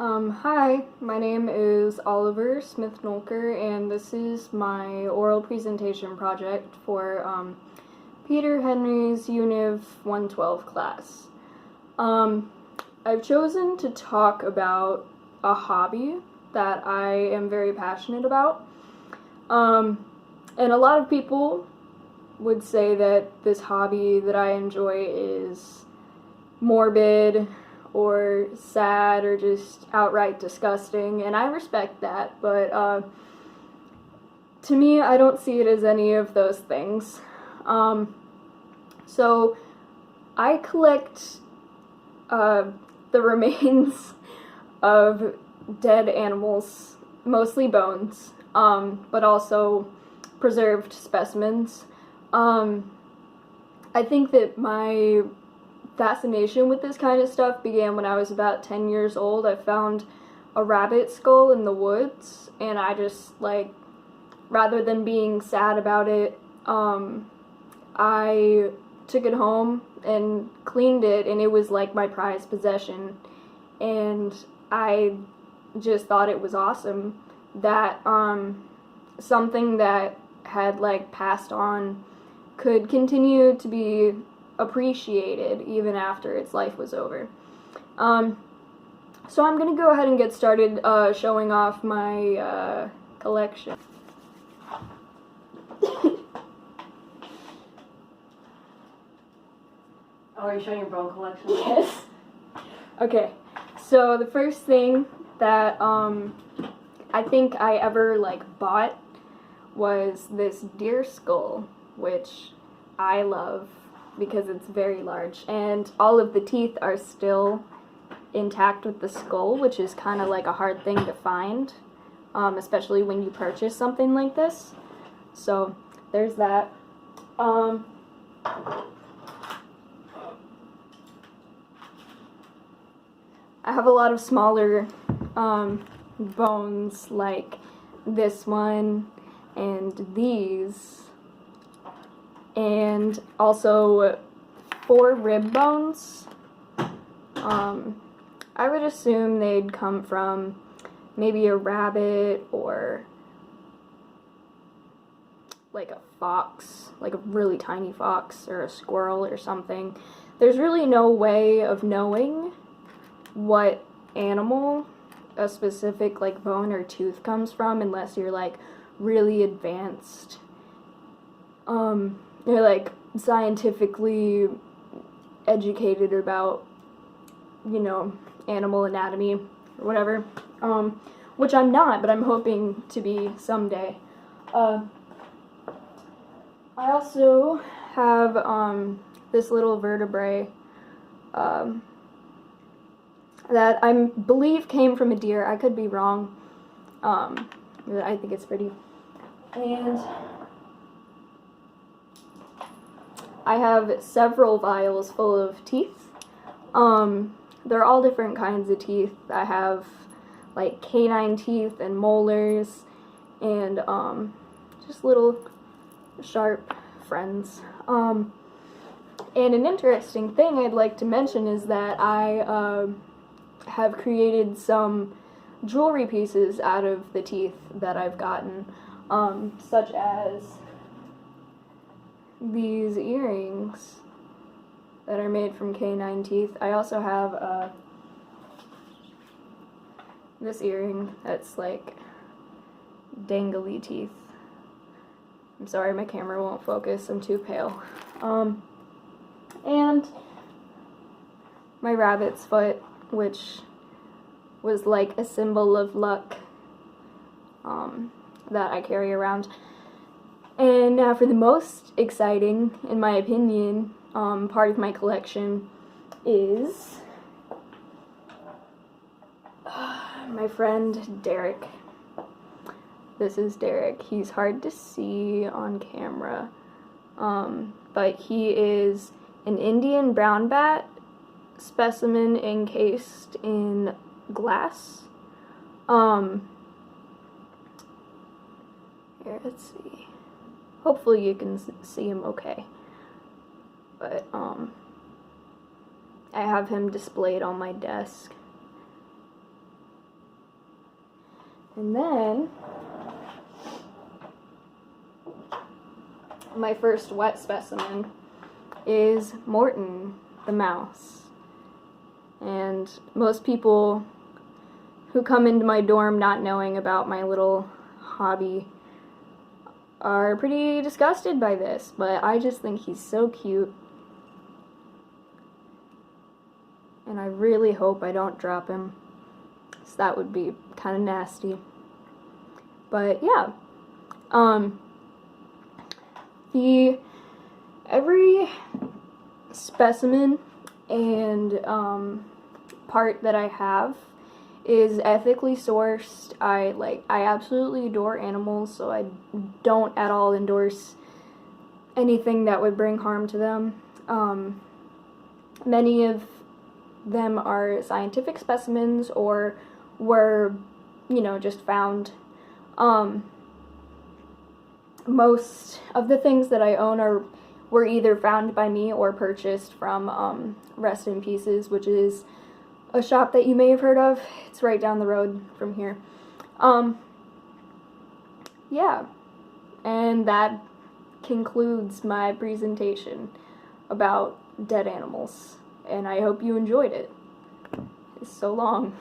Hi, my name is Oliver Smith-Nolker, and this is my oral presentation project for Peter Henry's Univ 112 class. I've chosen to talk about a hobby that I am very passionate about. And a lot of people would say that this hobby that I enjoy is morbid or sad or just outright disgusting, and I respect that, but to me, I don't see it as any of those things. So I collect the remains of dead animals, mostly bones, but also preserved specimens. I think that my fascination with this kind of stuff began when I was about 10 years old. I found a rabbit skull in the woods, and I just, rather than being sad about it, I took it home and cleaned it, and it was like my prized possession. And I just thought it was awesome that something that had passed on could continue to be appreciated even after its life was over. So I'm going to go ahead and get started showing off my collection. Oh, are you showing your bone collection? Yes. Okay, so the first thing that I think I ever bought was this deer skull, which I love because it's very large, and all of the teeth are still intact with the skull, which is kind of a hard thing to find, especially when you purchase something like this. So there's that. I have a lot of smaller bones, like this one and these, and also 4 rib bones. I would assume they'd come from maybe a rabbit or a fox, a really tiny fox or a squirrel or something. There's really no way of knowing what animal a specific bone or tooth comes from unless you're really advanced. You're scientifically educated about, animal anatomy or whatever, which I'm not, but I'm hoping to be someday. I also have this little vertebrae that I believe came from a deer. I could be wrong. I think it's pretty. And I have several vials full of teeth. They're all different kinds of teeth. I have canine teeth and molars and just little sharp friends. And an interesting thing I'd like to mention is that I have created some jewelry pieces out of the teeth that I've gotten, such as these earrings that are made from canine teeth. I also have this earring that's dangly teeth. I'm sorry, my camera won't focus, I'm too pale. And my rabbit's foot, which was a symbol of luck, that I carry around. And now for the most exciting, in my opinion, part of my collection is my friend Derek. This is Derek. He's hard to see on camera, but he is an Indian brown bat specimen encased in glass. Here, let's see. Hopefully you can see him okay. But I have him displayed on my desk. And then my first wet specimen is Morton the mouse. And most people who come into my dorm not knowing about my little hobby are pretty disgusted by this, but I just think he's so cute. And I really hope I don't drop him, so that would be kind of nasty. But yeah, every specimen and part that I have is ethically sourced. I absolutely adore animals, so I don't at all endorse anything that would bring harm to them. Many of them are scientific specimens or were, just found. Most of the things that I own were either found by me or purchased from Rest in Pieces, which is a shop that you may have heard of. It's right down the road from here. Yeah, and that concludes my presentation about dead animals, and I hope you enjoyed it. It's so long.